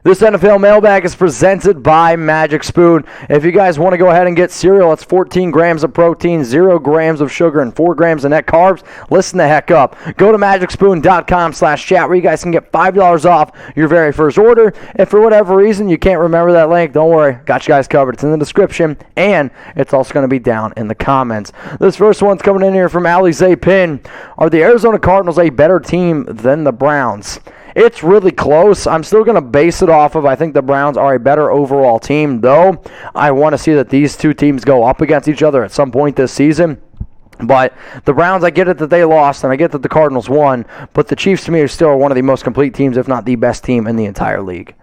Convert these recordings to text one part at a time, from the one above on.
This NFL Mailbag is presented by Magic Spoon. If you guys want to go ahead and get cereal, it's 14 grams of protein, 0 grams of sugar, and 4 grams of net carbs. Listen the heck up. Go to magicspoon.com/chat where you guys can get $5 off your very first order. If for whatever reason you can't remember that link, don't worry. Got you guys covered. It's in the description, and it's also going to be down in the comments. This first one's coming in here from Alize Pin. Are the Arizona Cardinals a better team than the Browns? It's really close. I'm still going to base it off of I think the Browns are a better overall team, though. I want to see that these two teams go up against each other at some point this season. But the Browns, I get it that they lost, and I get that the Cardinals won, but the Chiefs, to me, are still one of the most complete teams, if not the best team in the entire league.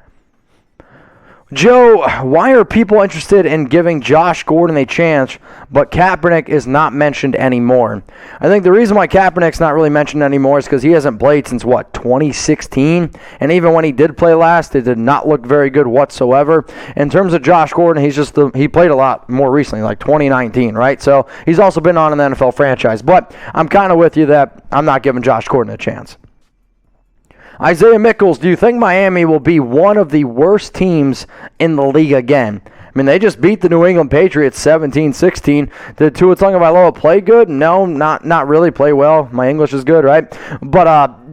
Joe, why are people interested in giving Josh Gordon a chance, but Kaepernick is not mentioned anymore? I think the reason why Kaepernick's not really mentioned anymore is because he hasn't played since, 2016? And even when he did play last, it did not look very good whatsoever. In terms of Josh Gordon, he played a lot more recently, like 2019, right? So he's also been on an NFL franchise. But I'm kind of with you that I'm not giving Josh Gordon a chance. Isaiah Mickles, do you think Miami will be one of the worst teams in the league again? I mean, they just beat the New England Patriots 17-16. Did Tua Tagovailoa play good? No, not really play well. My English is good, right? But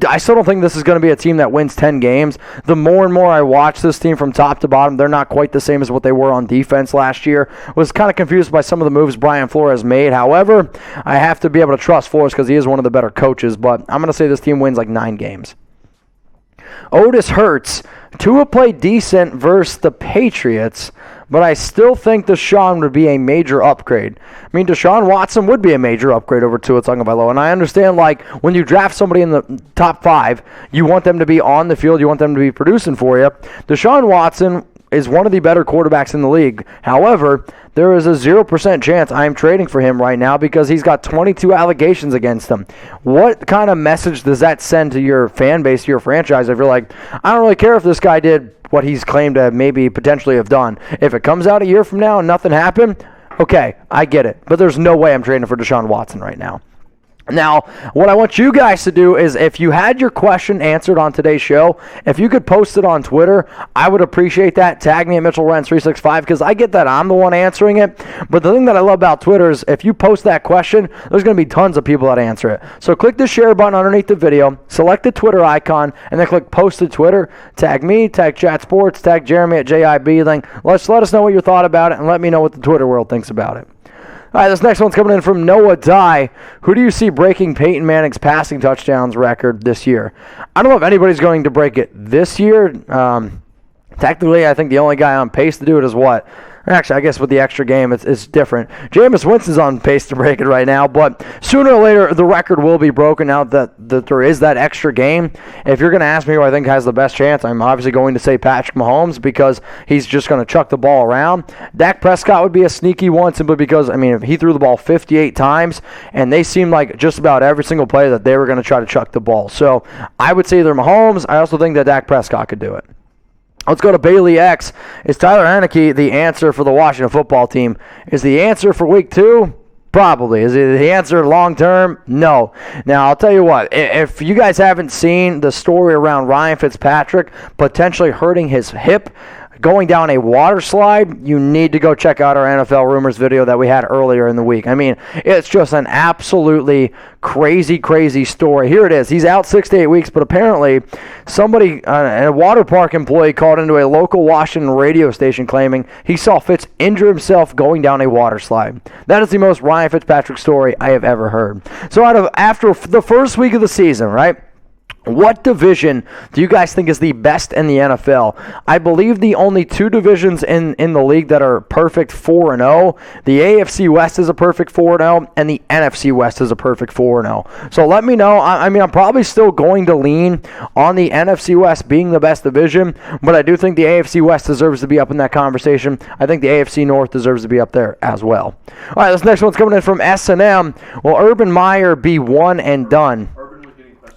I still don't think this is going to be a team that wins 10 games. The more and more I watch this team from top to bottom, they're not quite the same as what they were on defense last year. Was kind of confused by some of the moves Brian Flores made. However, I have to be able to trust Flores because he is one of the better coaches. But I'm going to say this team wins like 9 games. Otis Hurts. Tua played decent versus the Patriots, but I still think Deshaun would be a major upgrade. I mean, Deshaun Watson would be a major upgrade over Tua Tagovailoa, and I understand, when you draft somebody in the top 5, you want them to be on the field, you want them to be producing for you. Deshaun Watson is one of the better quarterbacks in the league. However, there is a 0% chance I am trading for him right now because he's got 22 allegations against him. What kind of message does that send to your fan base, to your franchise, if you're like, I don't really care if this guy did what he's claimed to maybe potentially have done. If it comes out a year from now and nothing happened, okay, I get it. But there's no way I'm trading for Deshaun Watson right now. Now, what I want you guys to do is if you had your question answered on today's show, if you could post it on Twitter, I would appreciate that. Tag me at MitchellRens365 because I get that I'm the one answering it. But the thing that I love about Twitter is if you post that question, there's going to be tons of people that answer it. So click the share button underneath the video, select the Twitter icon, and then click post to Twitter. Tag me, tag Chat Sports, tag Jeremy at JIB. Then let us know what you thought about it and let me know what the Twitter world thinks about it. All right, this next one's coming in from Noah Dye. Who do you see breaking Peyton Manning's passing touchdowns record this year? I don't know if anybody's going to break it this year. Technically, I think the only guy on pace to do it is what? Actually, I guess with the extra game, it's different. Jameis Winston's on pace to break it right now, but sooner or later, the record will be broken now that there is that extra game. If you're going to ask me who I think has the best chance, I'm obviously going to say Patrick Mahomes because he's just going to chuck the ball around. Dak Prescott would be a sneaky one simply because, if he threw the ball 58 times, and they seemed like just about every single play that they were going to try to chuck the ball. So I would say either Mahomes. I also think that Dak Prescott could do it. Let's go to Bailey X. Is Taylor Heinicke the answer for the Washington football team? Is the answer for week 2? Probably. Is it the answer long term? No. Now, I'll tell you what. If you guys haven't seen the story around Ryan Fitzpatrick potentially hurting his hip, going down a water slide, you need to go check out our NFL Rumors video that we had earlier in the week. It's just an absolutely crazy, crazy story. Here it is. He's out 6 to 8 weeks, but apparently somebody, a water park employee, called into a local Washington radio station claiming he saw Fitz injure himself going down a water slide. That is the most Ryan Fitzpatrick story I have ever heard. So after the first week of the season, right? What division do you guys think is the best in the NFL? I believe the only 2 divisions in the league that are perfect 4-0, the AFC West is a perfect 4-0, and the NFC West is a perfect 4-0. So let me know. I'm probably still going to lean on the NFC West being the best division, but I do think the AFC West deserves to be up in that conversation. I think the AFC North deserves to be up there as well. All right, this next one's coming in from S&M. Will Urban Meyer be one and done?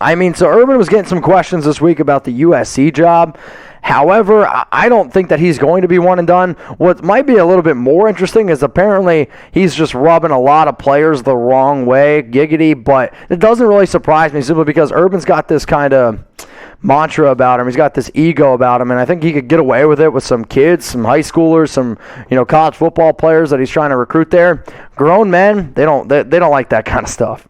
So Urban was getting some questions this week about the USC job. However, I don't think that he's going to be one and done. What might be a little bit more interesting is apparently he's just rubbing a lot of players the wrong way, giggity, but it doesn't really surprise me simply because Urban's got this kind of mantra about him. He's got this ego about him, and I think he could get away with it with some kids, some high schoolers, some college football players that he's trying to recruit there. Grown men, they don't like that kind of stuff.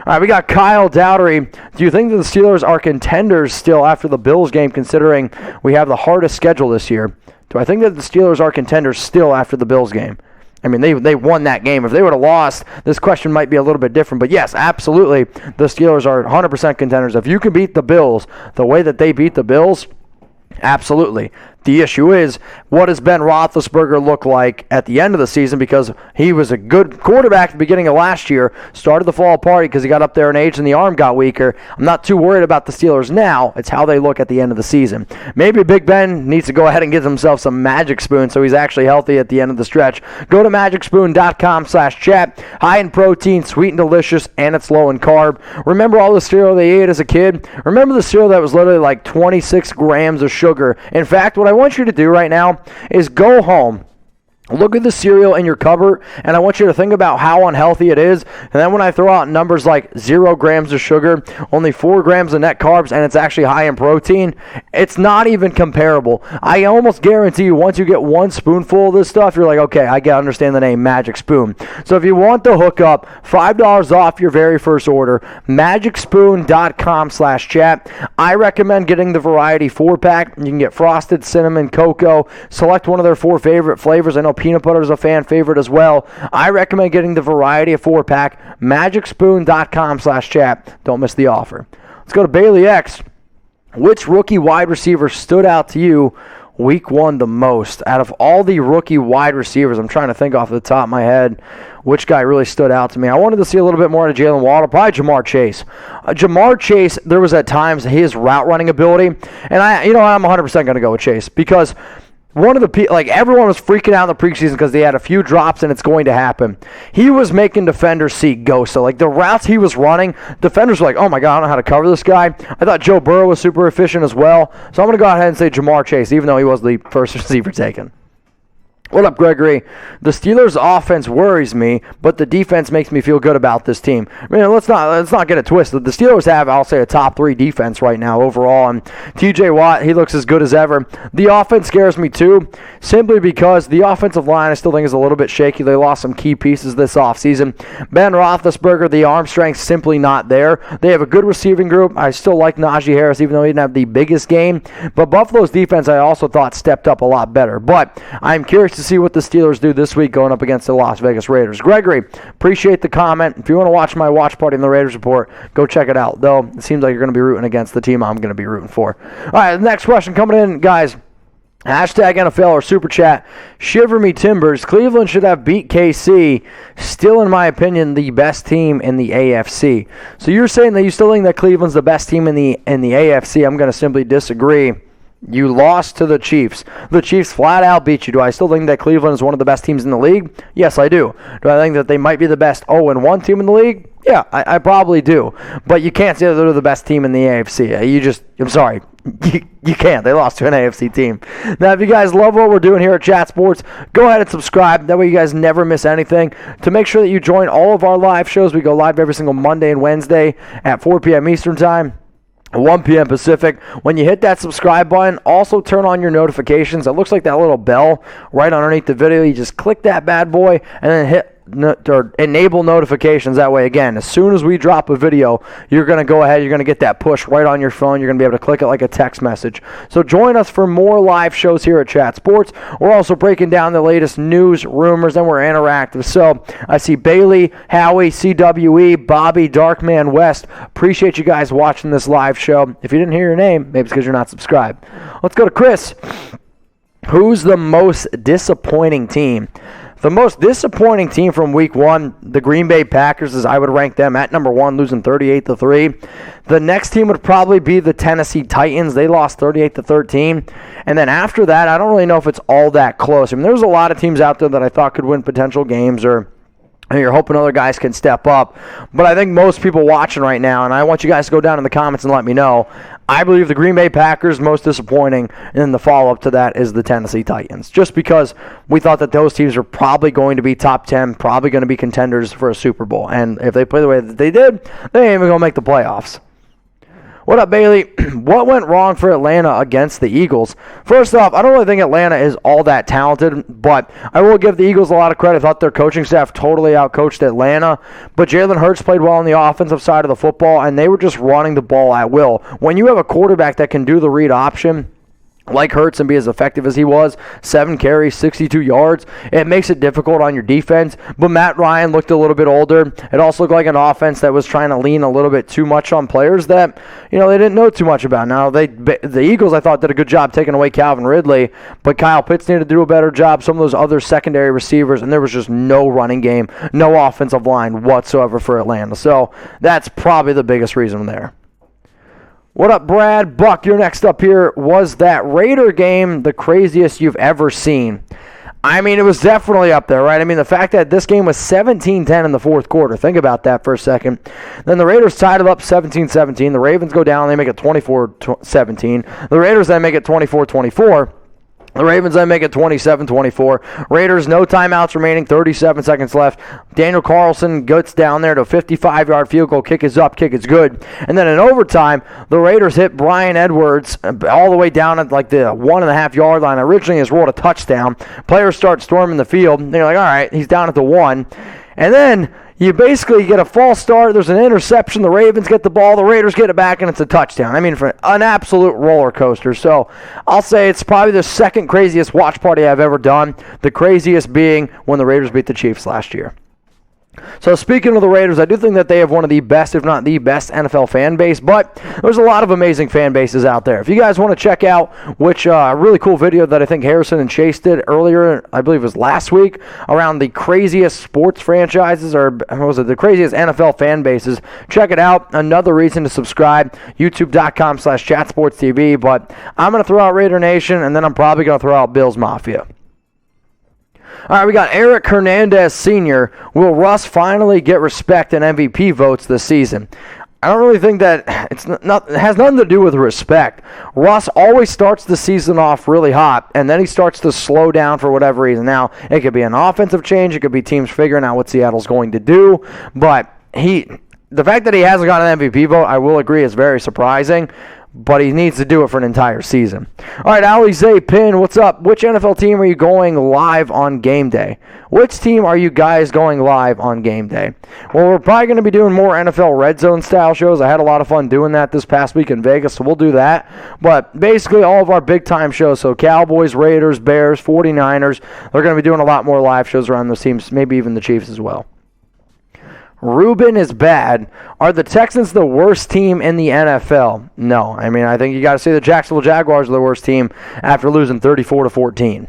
All right, we got Kyle Dowdery. Do you think that the Steelers are contenders still after the Bills game, considering we have the hardest schedule this year? Do I think that the Steelers are contenders still after the Bills game? I mean, they won that game. If they would have lost, this question might be a little bit different. But yes, absolutely, the Steelers are 100% contenders. If you can beat the Bills the way that they beat the Bills, absolutely. The issue is, what does Ben Roethlisberger look like at the end of the season? Because he was a good quarterback at the beginning of last year, started to fall apart because he got up there in age and the arm got weaker. I'm not too worried about the Steelers now. It's how they look at the end of the season. Maybe Big Ben needs to go ahead and get himself some Magic Spoon so he's actually healthy at the end of the stretch. Go to magicspoon.com/chat. High in protein, sweet and delicious, and it's low in carb. Remember all the cereal they ate as a kid? Remember the cereal that was literally like 26 grams of sugar? In fact, what I want you to do right now is go home, look at the cereal in your cupboard, and I want you to think about how unhealthy it is. And then when I throw out numbers like 0 grams of sugar, only 4 grams of net carbs, and it's actually high in protein, it's not even comparable. I almost guarantee you, once you get one spoonful of this stuff, you're like, okay, I can understand the name Magic Spoon. So if you want to hook up, $5 off your very first order, magicspoon.com/chat. I recommend getting the variety 4-pack. You can get frosted, cinnamon, cocoa. Select one of their 4 favorite flavors. I know peanut butter is a fan favorite as well. I recommend getting the variety of 4-pack. magicspoon.com/chat. Don't miss the offer. Let's go to Bailey X. Which rookie wide receiver stood out to you week 1 the most? Out of all the rookie wide receivers, I'm trying to think off the top of my head which guy really stood out to me. I wanted to see a little bit more out of Jalen Waddle, probably Jamar Chase. Jamar Chase, there was at times his route running ability, and I'm 100% going to go with Chase because one of the everyone was freaking out in the preseason because they had a few drops and it's going to happen. He was making defenders see ghosts. So the routes he was running, defenders were like, oh my God, I don't know how to cover this guy. I thought Joe Burrow was super efficient as well. So I'm going to go ahead and say Jamar Chase, even though he was the first receiver taken. What up, Gregory? The Steelers' offense worries me, but the defense makes me feel good about this team. I mean, let's not get it twisted. The Steelers have, I'll say, a top 3 defense right now overall, and TJ Watt, he looks as good as ever. The offense scares me too, simply because the offensive line I still think is a little bit shaky. They lost some key pieces this offseason. Ben Roethlisberger, the arm strength simply not there. They have a good receiving group. I still like Najee Harris, even though he didn't have the biggest game. But Buffalo's defense I also thought stepped up a lot better. But I'm curious to see what the Steelers do this week going up against the Las Vegas Raiders. Gregory, appreciate the comment. If you want to watch my watch party in the Raiders report, go check it out. Though it seems like you're going to be rooting against the team I'm going to be rooting for. All right, the next question coming in, guys. Hashtag NFL or Super Chat. Shiver me timbers. Cleveland should have beat KC. Still, in my opinion, the best team in the AFC. So you're saying that you still think that Cleveland's the best team in the AFC. I'm going to simply disagree. You lost to the Chiefs. The Chiefs flat out beat you. Do I still think that Cleveland is one of the best teams in the league? Yes, I do. Do I think that they might be the best 0-1 team in the league? Yeah, I probably do. But you can't say that they're the best team in the AFC. I'm sorry. You can't. They lost to an AFC team. Now, if you guys love what we're doing here at Chat Sports, go ahead and subscribe. That way you guys never miss anything. To make sure that you join all of our live shows, we go live every single Monday and Wednesday at 4 p.m. Eastern Time. 1 p.m. Pacific. When you hit that subscribe button, also turn on your notifications. It looks like that little bell right underneath the video. You just click that bad boy and then hit or enable notifications. That way, again, as soon as we drop a video, you're going to go ahead, you're going to get that push right on your phone. You're going to be able to click it like a text message. So join us for more live shows here at Chat Sports. We're also breaking down the latest news, rumors, and we're interactive. So I see Bailey, Howie, CWE, Bobby, Darkman West. Appreciate you guys watching this live show. If you didn't hear your name, maybe it's because you're not subscribed. Let's go to Chris. Who's the most disappointing team? The most disappointing team from week 1, the Green Bay Packers, as I would rank them at number 1, losing 38-3. The next team would probably be the Tennessee Titans. They lost 38-13. And then after that, I don't really know if it's all that close. I mean, there's a lot of teams out there that I thought could win potential games, or you're hoping other guys can step up. But I think most people watching right now, and I want you guys to go down in the comments and let me know, I believe the Green Bay Packers most disappointing, and then the follow-up to that is the Tennessee Titans. Just because we thought that those teams are probably going to be top 10, probably going to be contenders for a Super Bowl. And if they play the way that they did, they ain't even going to make the playoffs. What up, Bailey? What went wrong for Atlanta against the Eagles? First off, I don't really think Atlanta is all that talented, but I will give the Eagles a lot of credit. I thought their coaching staff totally outcoached Atlanta, but Jalen Hurts played well on the offensive side of the football, and they were just running the ball at will. When you have a quarterback that can do the read option, like Hurts, and be as effective as he was, 7 carries, 62 yards, it makes it difficult on your defense. But Matt Ryan looked a little bit older. It also looked like an offense that was trying to lean a little bit too much on players that, they didn't know too much about. Now, the Eagles, I thought, did a good job taking away Calvin Ridley, but Kyle Pitts needed to do a better job, some of those other secondary receivers, and there was just no running game, no offensive line whatsoever for Atlanta. So that's probably the biggest reason there. What up, Brad? Buck, you're next up here. Was that Raider game the craziest you've ever seen? I mean, it was definitely up there, right? I mean, the fact that this game was 17-10 in the fourth quarter. Think about that for a second. Then the Raiders tied it up 17-17. The Ravens go down. They make it 24-17. The Raiders then make it 24-24. The Ravens then make it 27-24. Raiders, no timeouts remaining, 37 seconds left. Daniel Carlson gets down there to a 55-yard field goal. Kick is up, kick is good. And then in overtime, the Raiders hit Bryan Edwards all the way down at like the 1.5-yard line. Originally, he rolled a touchdown. Players start storming the field. They're like, all right, he's down at the 1. And then you basically get a false start. There's an interception. The Ravens get the ball. The Raiders get it back, and it's a touchdown. I mean, for an absolute roller coaster. So I'll say it's probably the second craziest watch party I've ever done. The craziest being when the Raiders beat the Chiefs last year. So speaking of the Raiders, I do think that they have one of the best, if not the best, NFL fan base, but there's a lot of amazing fan bases out there. If you guys want to check out which really cool video that I think Harrison and Chase did earlier, I believe it was last week, around the craziest sports franchises, or what was it, the craziest NFL fan bases, check it out. Another reason to subscribe, youtube.com/chatsportstv, but I'm going to throw out Raider Nation, and then I'm probably going to throw out Bills Mafia. All right, we got Eric Hernandez Sr. Will Russ finally get respect and MVP votes this season? I don't really think that it has nothing to do with respect. Russ always starts the season off really hot, and then he starts to slow down for whatever reason. Now, it could be an offensive change. It could be teams figuring out what Seattle's going to do. But the fact that he hasn't got an MVP vote, I will agree, is very surprising. But he needs to do it for an entire season. All right, Alize Pin, what's up? Which NFL team are you going live on game day? Which team are you guys going live on game day? Well, we're probably going to be doing more NFL Red Zone style shows. I had a lot of fun doing that this past week in Vegas, so we'll do that. But basically all of our big-time shows, so Cowboys, Raiders, Bears, 49ers, they're going to be doing a lot more live shows around those teams, maybe even the Chiefs as well. Ruben is bad. Are the Texans the worst team in the NFL? No. I mean, I think you got to say the Jacksonville Jaguars are the worst team after losing 34-14.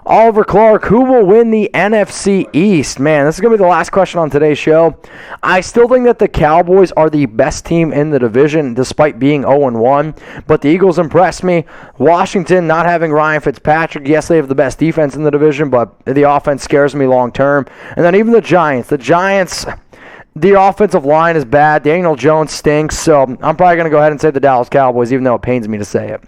Oliver Clark, who will win the NFC East? Man, this is going to be the last question on today's show. I still think that the Cowboys are the best team in the division despite being 0-1, but the Eagles impressed me. Washington not having Ryan Fitzpatrick, yes, they have the best defense in the division, but the offense scares me long term. And then even the Giants. The offensive line is bad. Daniel Jones stinks, so I'm probably going to go ahead and say the Dallas Cowboys, even though it pains me to say it.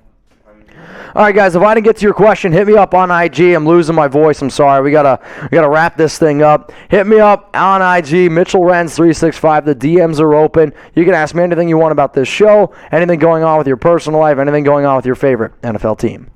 All right, guys, if I didn't get to your question, hit me up on IG. I'm losing my voice. I'm sorry. We gotta wrap this thing up. Hit me up on IG, Mitchell Renz 365. The DMs are open. You can ask me anything you want about this show, anything going on with your personal life, anything going on with your favorite NFL team.